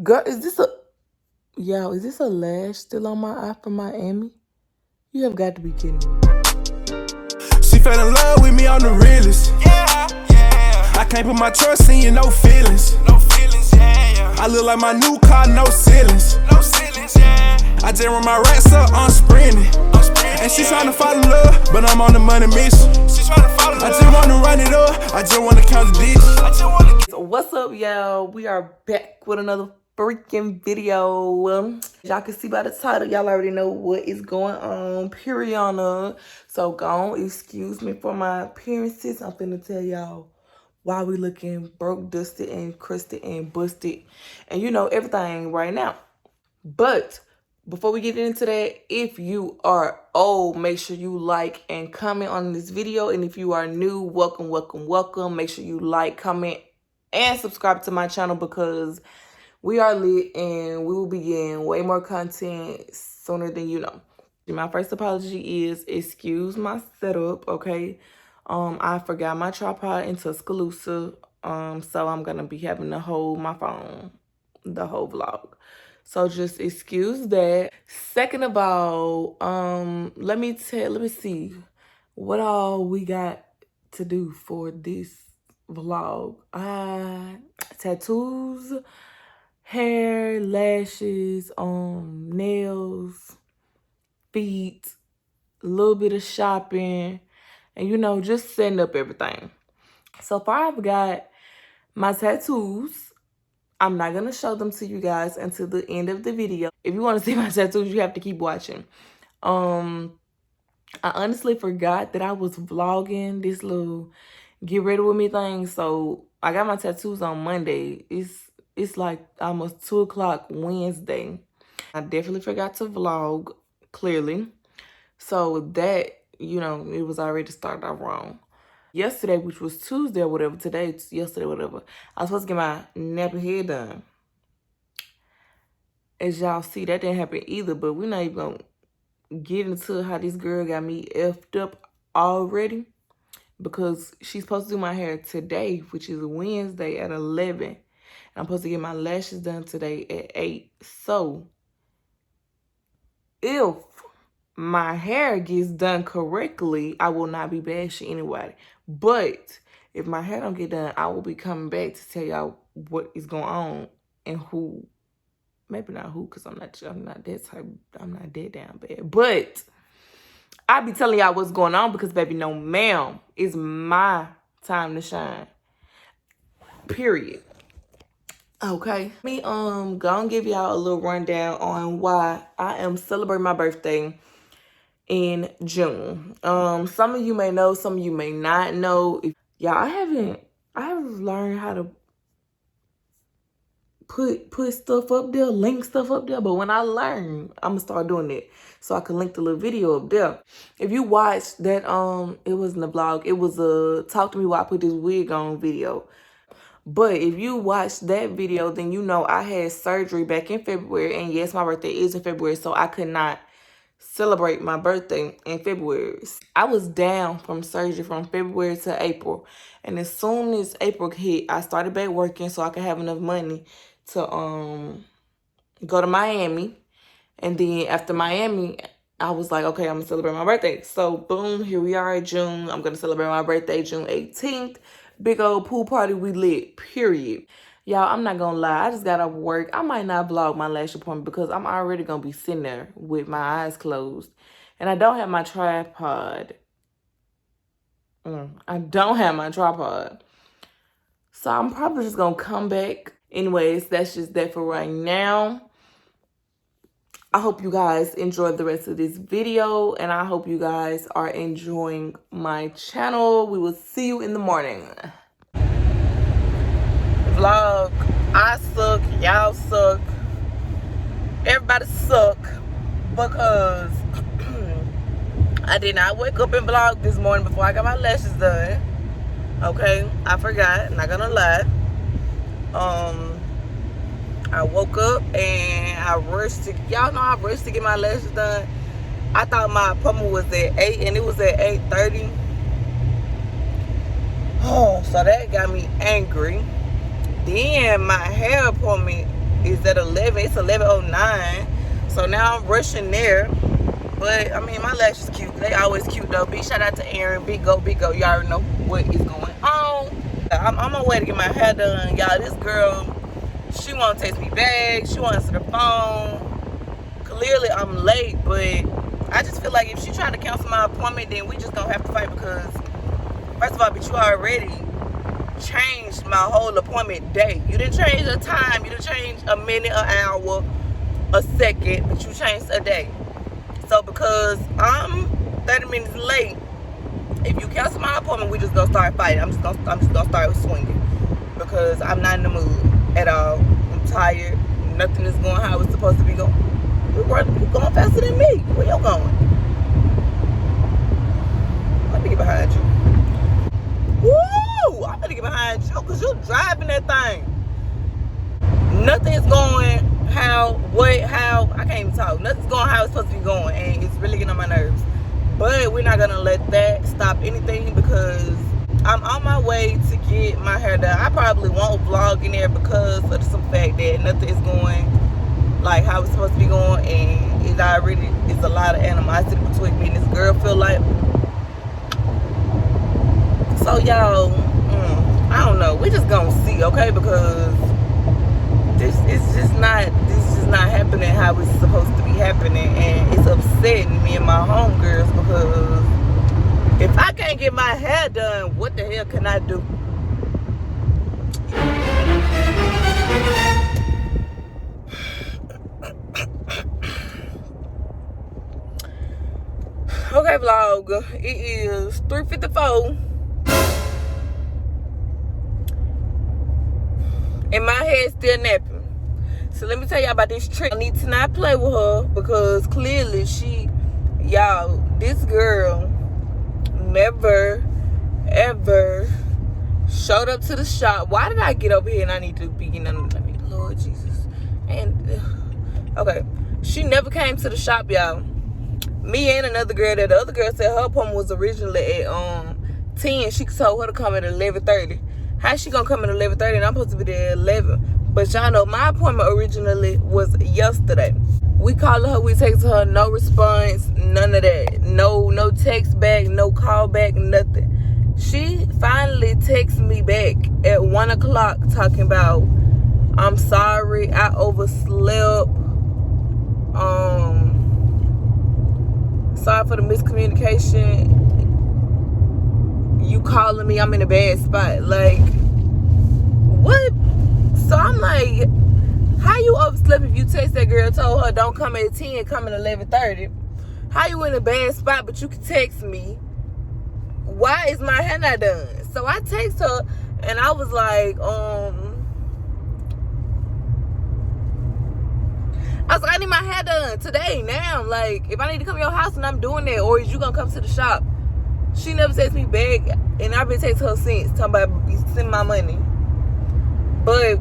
Girl, is this a lash still on my eye from Miami? You have got to be kidding me. She fell in love with me on the realest. I can't put my trust in you, no feelings. I look like my new car, no ceilings. I just run my racks up, I'm sprinting. And she tryna fall in love, but I'm on the money mission. I just wanna run it up, I just wanna count the digits. So what's up, y'all? We are back with another freaking video. Y'all can see by the title, y'all already know what is going on. Period. So go on, excuse me for my appearances. I'm finna tell y'all why we looking broke, dusted, and crusted, and busted, and you know everything right now. But before we get into that, if you are old, make sure you like and comment on this video. And if you are new, welcome, welcome, welcome. Make sure you like, comment, and subscribe to my channel because we are lit and we will be getting way more content sooner than you know. My first apology is excuse my setup, okay? I forgot my tripod in Tuscaloosa, so I'm gonna be having to hold my phone the whole vlog. So just excuse that. Second of all, let me see what all we got to do for this vlog. Tattoos, hair, lashes, nails, feet, a little bit of shopping, and you know, just setting up everything. So far I've got my tattoos. I'm not going to show them to you guys until the end of the video. If you want to see my tattoos, you have to keep watching. I honestly forgot that I was vlogging this little get ready with me thing. So I got my tattoos on Monday. It's like almost 2 o'clock Wednesday. I definitely forgot to vlog, clearly. So that, you know, it was already started off wrong. Yesterday, which was Tuesday or whatever, yesterday, whatever, I was supposed to get my nappy hair done. As y'all see, that didn't happen either, but we're not even gonna get into how this girl got me effed up already because she's supposed to do my hair today, which is Wednesday at 11. And I'm supposed to get my lashes done today at 8. So if my hair gets done correctly, I will not be bashing anybody. But if my hair don't get done, I will be coming back to tell y'all what is going on and who. Maybe not who, because I'm not that type. I'm not that down bad. But I be telling y'all what's going on because, baby, no, ma'am, it's my time to shine. Period. Okay. Let me go and give y'all a little rundown on why I am celebrating my birthday in June. Some of you may know, some of you may not know. Y'all, I have learned how to put stuff up there, link stuff up there. But when I learn, I'm gonna start doing it so I can link the little video up there. If you watched that, it wasn't a vlog, it was a talk to me while I put this wig on video. But if you watched that video, then you know I had surgery back in February. And yes, my birthday is in February, so I could not celebrate my birthday in February. I was down from surgery from February to April. And as soon as April hit, I started back working so I could have enough money to go to Miami. And then after Miami, I was like, okay, I'm gonna celebrate my birthday. So boom, here we are in June. I'm gonna celebrate my birthday June 18th. Big old pool party, we lit, period. Y'all, I'm not gonna lie, I just got off work. I might not vlog my lash appointment because I'm already gonna be sitting there with my eyes closed. And I don't have my tripod. I don't have my tripod. So I'm probably just gonna come back. Anyways, that's just that for right now. I hope you guys enjoyed the rest of this video, and I hope you guys are enjoying my channel. We will see you in the morning. Vlog, I suck, y'all suck, everybody suck, because I did not wake up and vlog this morning before I got my lashes done. Okay, I forgot, not gonna lie. I woke up and I rushed to, y'all know I rushed to get my lashes done. I thought my appointment was at 8 and it was at 8:30. Oh, so that got me angry. Then my hair appointment is at 11. It's 11:09. So now I'm rushing there. But I mean, my lashes cute. They always cute though. Big shout out to Aaron. Big go, big go. You already know what is going on. I'm on my way to get my hair done, y'all. This girl, she won't text me back. She won't answer the phone. Clearly, I'm late, but I just feel like if she tried to cancel my appointment, then we just gonna have to fight because, first of all, bitch, you already changed my whole appointment day. You didn't change a time. You didn't change a minute, an hour, a second, but you changed a day. So because I'm 30 minutes late, if you cancel my appointment, we just gonna start fighting. I'm just gonna start swinging because I'm not in the mood at all. I'm tired. Nothing is going how it's supposed to be going. You're going faster than me. Where you going? Let me get behind you. Woo! I'm gonna get behind you because you're driving that thing. Nothing's going how I can't even talk. Nothing's going how it's supposed to be going, and it's really getting on my nerves. But we're not gonna let that stop anything because I'm on my way to get my hair done. I probably won't vlog in there because of some fact that nothing is going like how it's supposed to be going, and it already is a lot of animosity between me and this girl, feel like. So y'all, I don't know. We just gonna see, okay? Because this is just not happening how it's supposed to be happening, and it's upsetting me and my homegirls because if I can't get my hair done, what the hell can I do? Okay, vlog. It is 3:54. And my head's still napping. So let me tell y'all about this trick. I need to not play with her because clearly y'all, this girl never, ever showed up to the shop. Why did I get over here and I need to be getting under me? Lord Jesus. And, okay. She never came to the shop, y'all. Me and another girl, the other girl said her appointment was originally at 10. She told her to come at 11:30. How she gonna come at 11:30 and I'm supposed to be there at 11? But y'all know my appointment originally was yesterday. We called her, we texted her, no response, none of that. No text back, no call back, nothing. She finally texted me back at 1 o'clock talking about, I'm sorry, I overslept. Sorry for the miscommunication. You calling me, I'm in a bad spot. Like, what? So I'm like, how you overslept if you text that girl, told her don't come at 10, come at 11:30? How you in a bad spot but you can text me? Why is my hair not done? So I text her and I was like, I need my hair done today, now. Like, if I need to come to your house and I'm doing that, or is you gonna come to the shop? She never texts me back, and I've been texting her since, talking about sending my money. But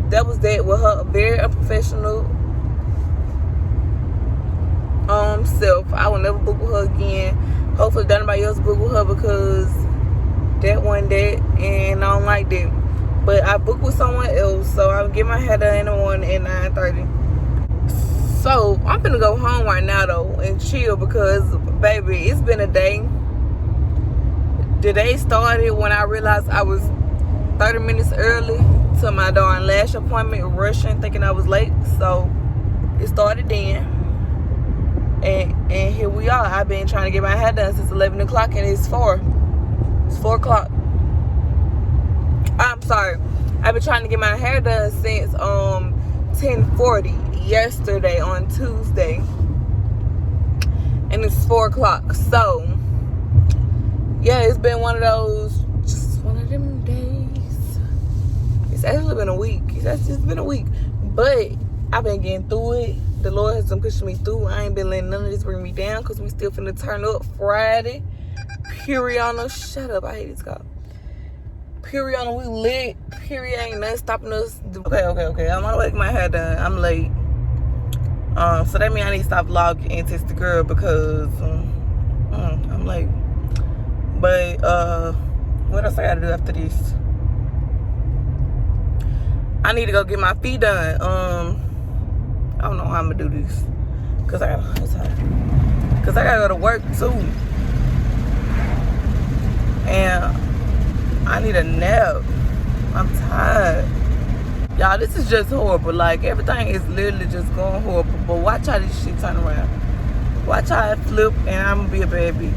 that was that with her very unprofessional self. I will never book with her again. Hopefully nobody else book with her because that wasn't that, and I don't like that. But I booked with someone else, so I'll get my hair done in the morning at 9:30. So I'm gonna go home right now though and chill because, baby, it's been a day. The day started when I realized I was 30 minutes early to my darn lash appointment, rushing, thinking I was late. So it started then, and here we are. I've been trying to get my hair done since 11 o'clock, and it's 4 o'clock. I'm sorry, I've been trying to get my hair done since 10:40 yesterday on Tuesday, and it's 4 o'clock. So yeah, it's been one of those, just one of them days. It's actually been a week. It's just been a week, but I've been getting through it. The Lord has been pushing me through. I ain't been letting none of this bring me down because we still finna turn up Friday. Period. Shut up, I hate this call. Period. We lit. Period. Ain't nothing stopping us. Okay. I'm on the way to get my hair done. I'm late. So that means I need to stop vlogging and text the girl because I'm late. But what else I gotta do after this? I need to go get my feet done. I don't know how I'm gonna do this. Cause I gotta go to work too. And I need a nap. I'm tired. Y'all, this is just horrible. Like, everything is literally just going horrible. But watch how this shit turn around. Watch how it flip, and I'm gonna be a bad bitch.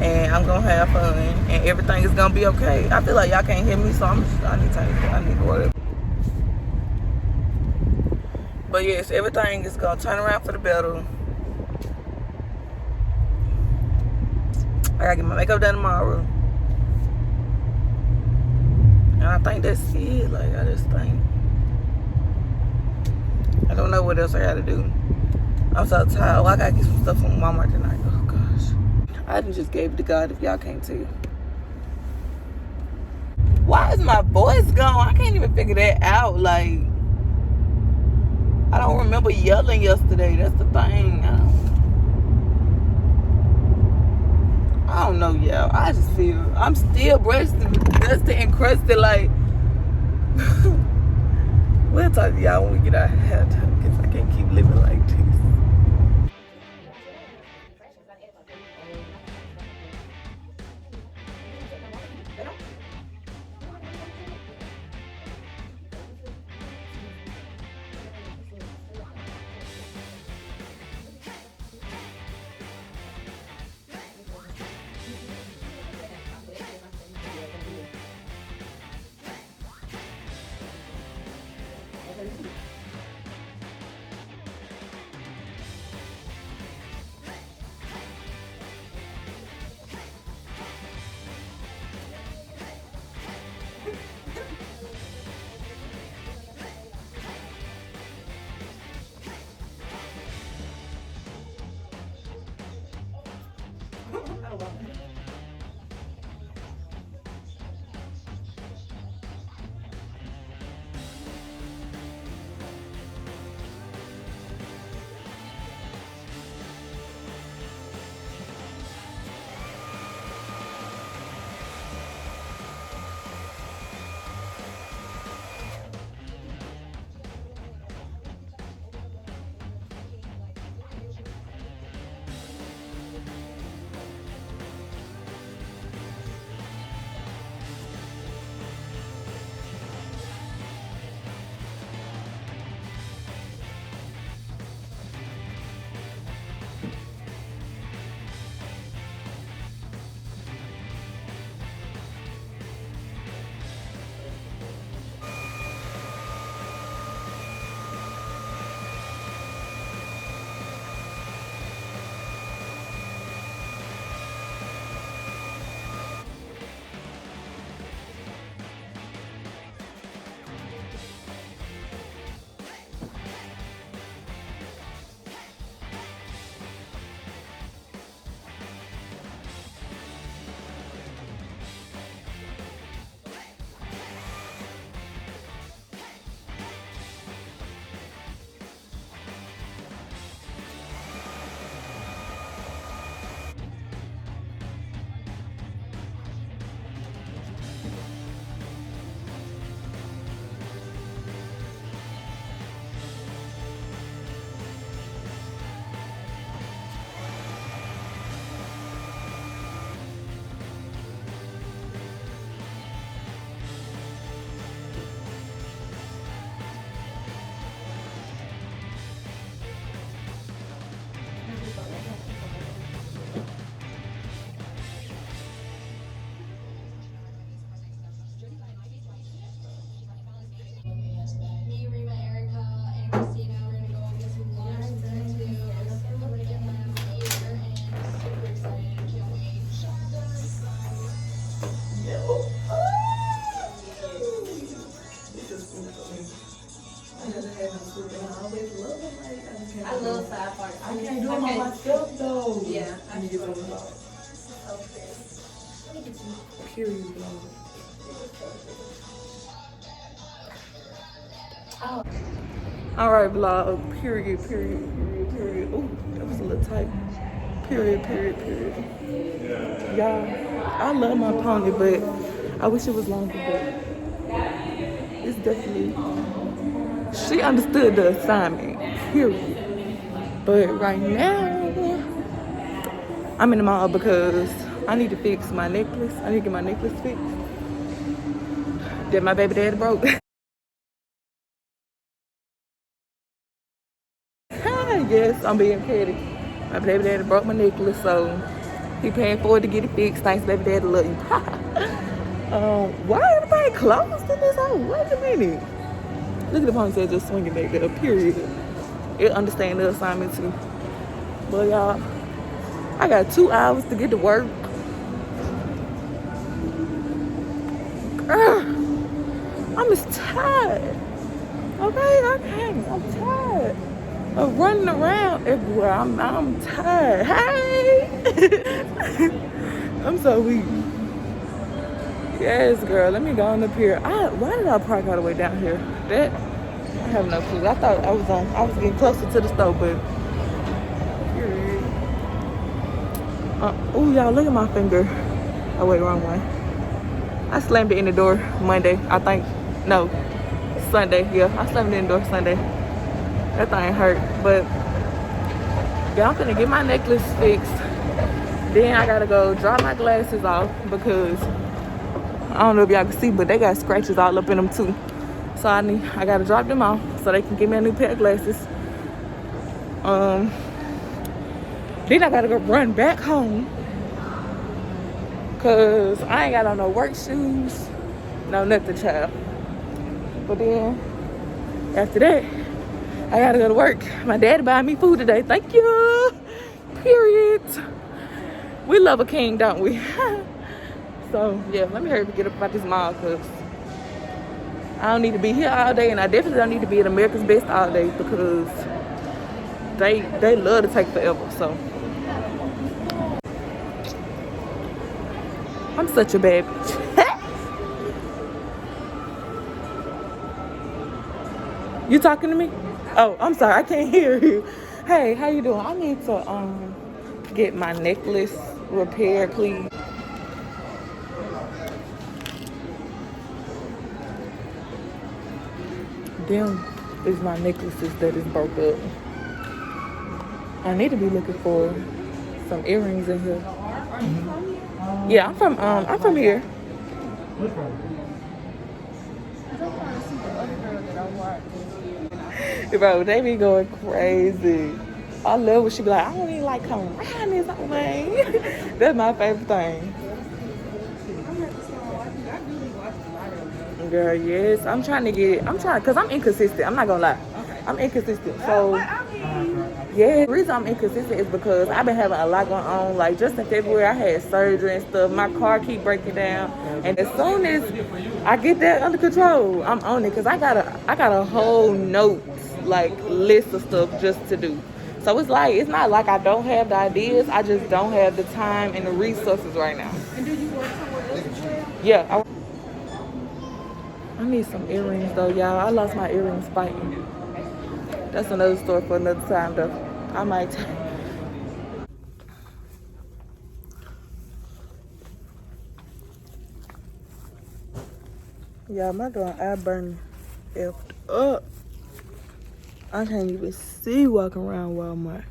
And I'm gonna have fun, and everything is gonna be okay. I feel like y'all can't hear me, so I need to whatever. But yes, everything is gonna turn around for the better. I gotta get my makeup done tomorrow. And I think that's it. Like, I just think. I don't know what else I gotta do. I'm so tired. Oh, I gotta get some stuff from Walmart tonight. Oh, gosh. I just gave it to God if y'all can't tell. Why is my voice gone? I can't even figure that out. Like, I don't remember yelling yesterday. That's the thing. I don't know, y'all. I just feel I'm still dusty and crusty. Like, we'll talk to y'all when we get our hair done, because I can't keep living like this. I love side parts. I can't do it by myself though. Yeah, I need to get can. over it. Okay. Period, bro. Oh. All right, vlog. Period. Ooh, that was a little tight. Period. Y'all, I love my pony, but I wish it was longer. But it's definitely, she understood the assignment, period. But right now, I'm in the mall because I need to fix my necklace. I need to get my necklace fixed that my baby daddy broke. Yes, I'm being petty. My baby daddy broke my necklace, so he paying for it to get it fixed. Thanks, baby daddy, love you. Why everybody closed in this hole? Wait a minute. Look at the ponytail just swinging back there, period. It understand the assignment too. But y'all, I got 2 hours to get to work. I'm just tired. Okay, I'm tired of running around everywhere. I'm tired. Hey! I'm so weak. Yes, girl, let me go on up here. Why did I park all the way down here? That, I have no clue. I thought I was getting closer to the stove, but oh, y'all, look at my finger. Oh, wait, wrong way. I slammed it in the door Monday, I think. No, Sunday. Yeah, I slammed it in the door Sunday. That thing hurt. But yeah, I'm gonna get my necklace fixed. Then I gotta go drop my glasses off because I don't know if y'all can see, but they got scratches all up in them too. So I gotta drop them off so they can give me a new pair of glasses. Then I gotta go run back home cause I ain't got on no work shoes, no nothing, child. But then after that, I gotta go to work. My daddy buying me food today. Thank you. Period. We love a king, don't we? So yeah, let me hurry up and get up about this mall cause I don't need to be here all day, and I definitely don't need to be at America's Best all day because they love to take forever. So I'm such a bad bitch. You talking to me? Oh, I'm sorry, I can't hear you. Hey, how you doing? I need to get my necklace repaired, please. Them is my necklaces that is broke up. I need to be looking for some earrings in here. Yeah, I'm from here. Bro, they be going crazy. I love when she be like, I don't even like coming around this whole thing. That's my favorite thing. Girl, yes. I'm trying to get it. Because I'm inconsistent. I'm not gonna lie. I'm inconsistent. So, yeah. The reason I'm inconsistent is because I've been having a lot going on. Like, just in February, I had surgery and stuff. My car keep breaking down. And as soon as I get that under control, I'm on it. Because I got a whole note, like, list of stuff just to do. So it's not like I don't have the ideas. I just don't have the time and the resources right now. And do you work somewhere else as well? Yeah. I need some earrings though, y'all. I lost my earrings fighting. That's another story for another time though. I might. Yeah, my darn eye burning effed up. I can't even see walking around Walmart.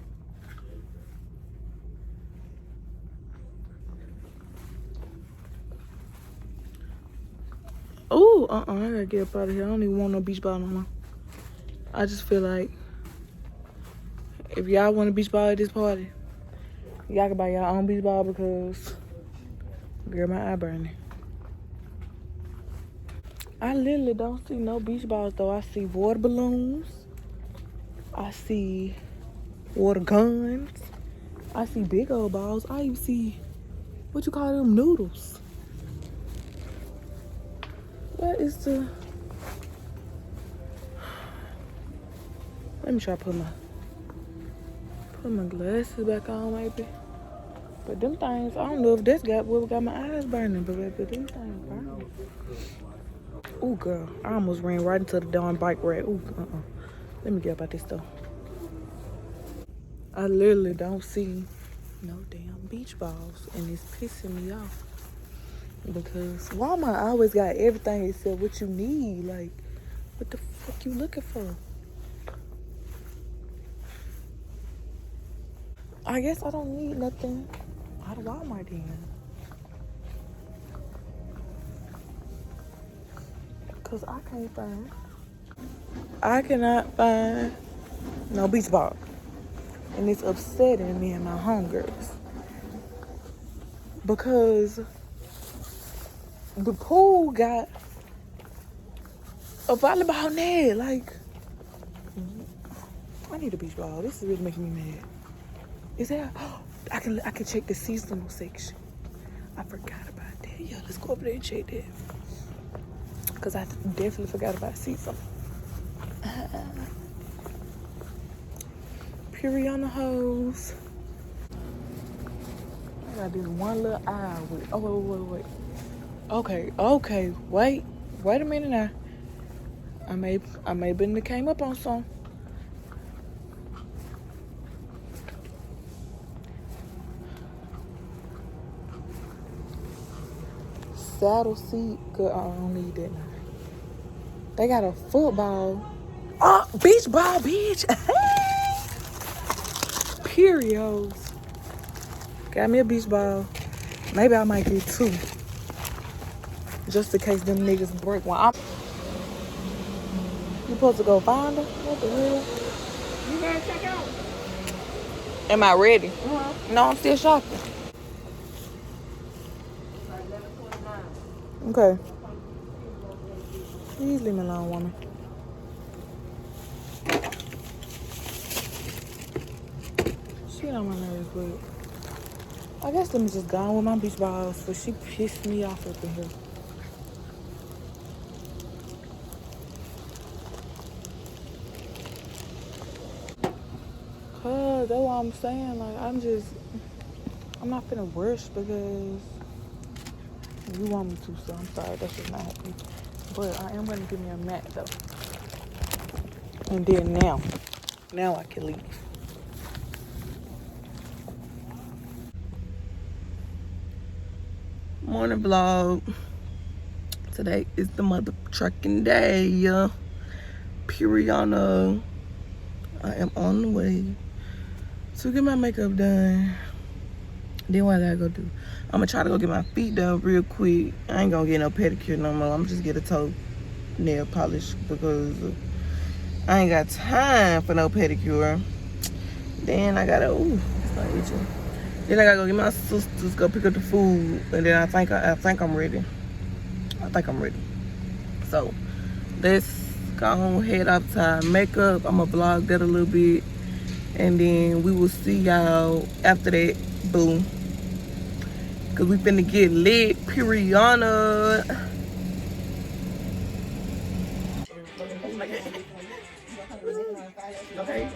Oh, I gotta get up out of here. I don't even want no beach ball no more. I just feel like if y'all want a beach ball at this party, y'all can buy your own beach ball because, girl, my eye burning. I literally don't see no beach balls though. I see water balloons. I see water guns. I see big old balls. I even see, what you call them, noodles. What is the... Let me try to put my glasses back on, maybe. But them things, I don't know if that's what got my eyes burning, but these things burning. Ooh, girl, I almost ran right into the darn bike rack. Ooh, Let me get up out this stuff. I literally don't see no damn beach balls, and it's pissing me off. Because Walmart always got everything except what you need. Like, What the fuck you looking for? I guess I don't need nothing out of Walmart then. Cause I can't find. I cannot find no beach ball. And it's upsetting me and my homegirls. Because the pool got a volleyball net. Like, I need a beach ball. This is really making me mad. Is there? I can check the seasonal section. I forgot about that. Yeah, let's go over there and check that. Cause I definitely forgot about seasonal. Puree on the hose. I got this one little eye with. Oh wait. Okay. Wait a minute now. I may been came up on some. Saddle seat. Good. I don't need that now. They got a football. Oh, beach ball, bitch. Periods. Got me a beach ball. Maybe I might get two. Just in case them niggas break one. You supposed to go find them? What the hell? You gotta check out. Am I ready? No, I'm still shopping. Okay. Please leave me alone, woman. She on my nerves, but I guess let me just go on with my beach balls, but she pissed me off up in here. Cause that's what I'm saying. Like, I'm not finna rush because you want me to, so I'm sorry. That's just not happening. But I am gonna give me a mat though. And then now I can leave. Morning vlog. Today is the mother trucking day. Period. I am on the way to get my makeup done. Then what I gotta go do? I'm gonna try to go get my feet done real quick. I ain't gonna get no pedicure no more. I'm just get a toe nail polish because I ain't got time for no pedicure. Then I gotta, it's not itching. Then I gotta go get my sisters, go pick up the food, and then I think I'm ready. I think I'm ready. So let's go head up to makeup. I'm gonna vlog that a little bit, and then we will see y'all after that. Boom. Cause we finna get lit. Period. Okay.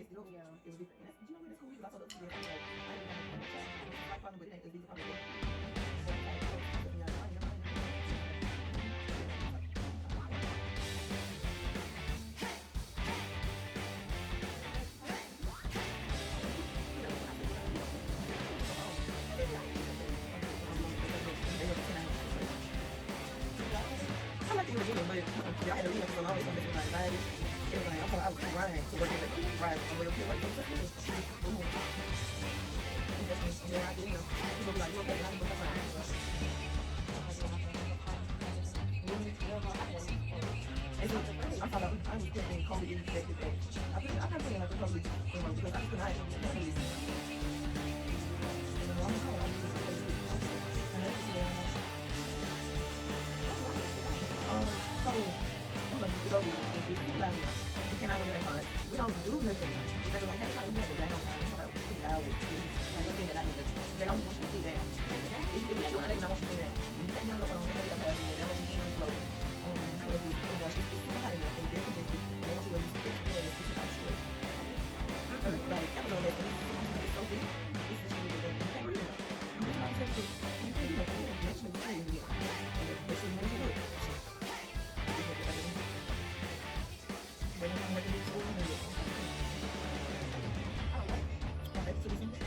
it's still, yeah, it was different. And that's, you know what, that's cool. We also look together. Like, I didn't have a like problem, but it ain't as big as probably. I like it again, but I had to leave so long. It's gonna make me anxiety. It was like I was running to work at the ride on the way up here. Like, yeah, I did. People be like, you okay? And I can put that on. I'm talking about, I was getting COVID infected. I think I'm feeling like the COVID, because I couldn't hide it. So, I'm going to go with you. We cannot go that hard. We don't do nothing. They're like, hey, we have to back on time. It's about 2 hours. Like, one thing that I need to, they don't want you to see that. If you do it, they don't want you to see that. You can't have no phone. They don't have it. They don't want you to flow. So if you want to see somebody else, they definitely they want you to see it. Like, I don't know, it's so big. It's just really good. You can't read it. You can't take it. You can't do it. It's just crazy. It's just really good. They don't know what it is for me. I don't know. I'm actually thinking.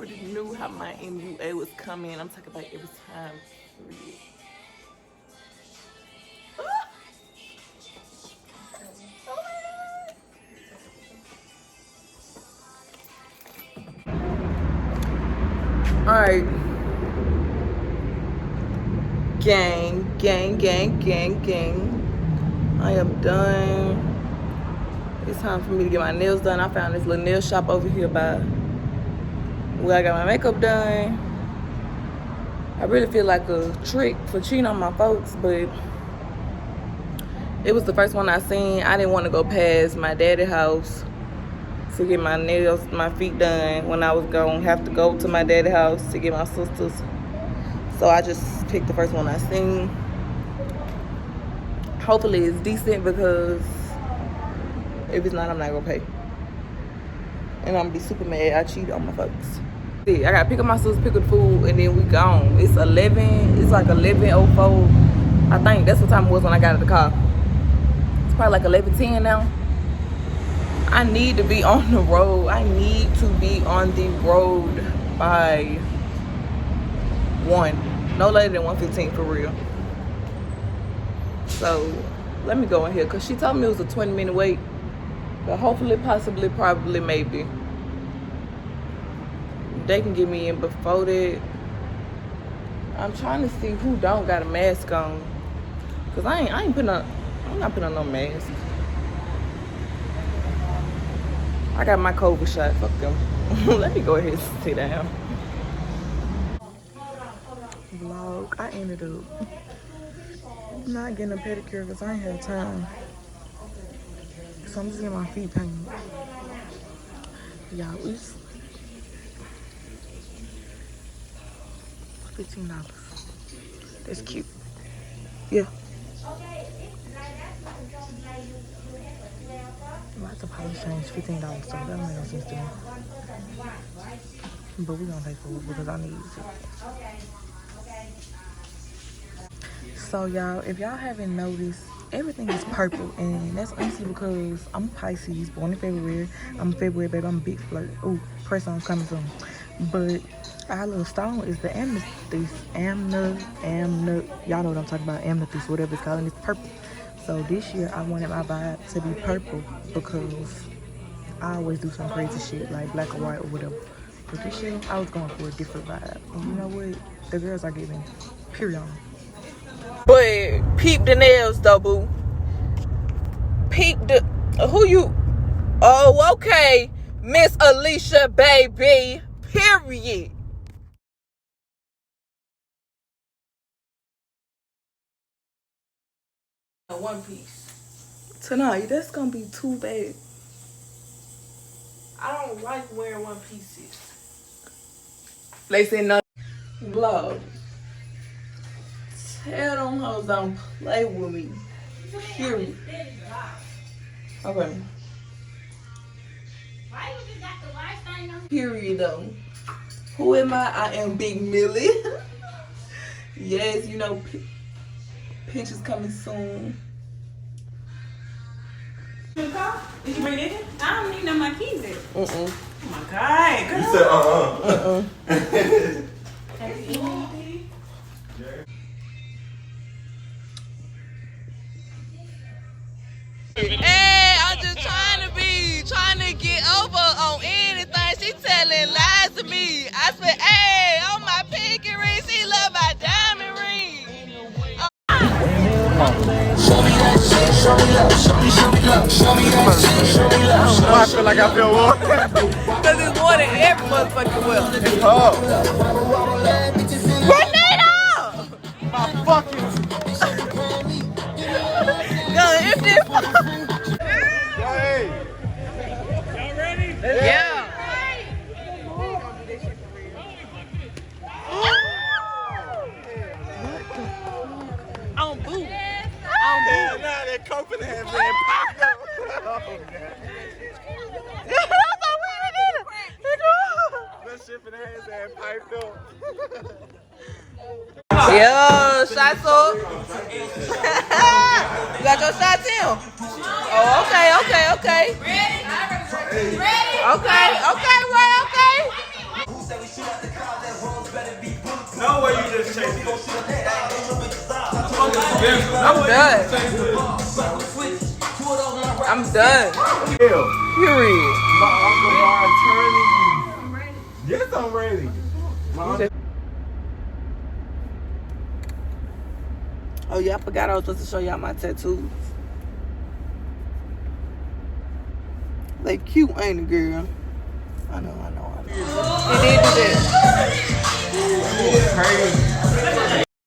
already knew how my MUA was coming. I'm talking about every time. Period. Alright. Gang, gang, gang, gang, gang. I am done. It's time for me to get my nails done. I found this little nail shop over here by where I got my makeup done. I really feel like a trick for cheating on my folks, but it was the first one I seen. I didn't want to go past my daddy's house to get my nails, my feet done when I was gonna have to go to my daddy's house to get my sisters. So I just picked the first one I seen. Hopefully it's decent, because if it's not, I'm not gonna pay. And I'm gonna be super mad I cheated on my folks. I gotta pick up my sister, pick up the food, and then we gone. It's like 11:04. I think that's what time it was when I got out of the car. It's probably like 11:10 now. I need to be on the road. I need to be on the road by 1. No later than 1:15 for real. So let me go in here, because she told me it was a 20-minute wait. But hopefully, possibly, probably, maybe they can get me in before that. I'm trying to see who don't got a mask on, because I'm not putting on no mask. I got my COVID shot. Fuck them. Let me go ahead and sit down. Vlog. I ended up not getting a pedicure because I ain't had time. So I'm just getting my feet painted. Y'all, it's $15. That's cute. Yeah. Lots of polish change, $15, so that don't make no sense to me. But we gonna pay for it because I need it. So y'all, if y'all haven't noticed, everything is purple, and that's honestly because I'm Pisces, born in February. I'm a February baby. I'm a big flirt. Ooh, press on coming soon. But our little stone is the amethyst. Y'all know what I'm talking about, amethyst, whatever it's called, and it's purple. So this year I wanted my vibe to be purple because I always do some crazy shit like black or white or whatever. But this year I was going for a different vibe. And you know what? The girls are giving period. But peep the nails though, boo. Peep the who you oh okay, Miss Alicia baby. Period. One piece. Tonight, that's gonna be too bad. I don't like wearing one pieces. They say no. Vlog. Tell them hoes don't play with me. Period. Okay. Period though. Who am I? I am Big Melli. Yes, you know, pictures coming soon. Did you bring it in? I don't need no my keys in. Oh my God, girl. You said Hey, I'm just trying to get over on anything. She telling lies to me. I said, hey, on my pinky ring, she love my diamond ring. I feel like I feel warm. Because it's more than every motherfucking will. It's hard. Grenada! My fucking. Yo, if this. Hey. Y'all ready? Yeah. On boot. Yeah, nah, that coconut has been popped up. Oh, God. That shit finna have that piped up. Yo, shots up. You got your shots in? Oh, okay. Ready? Okay, Roy, okay. No way you just chased it. I'm done. I'm done. Period. I'm ready. Yes, I'm ready. Oh yeah, I forgot I was supposed to show y'all my tattoos. They cute, ain't it, girl?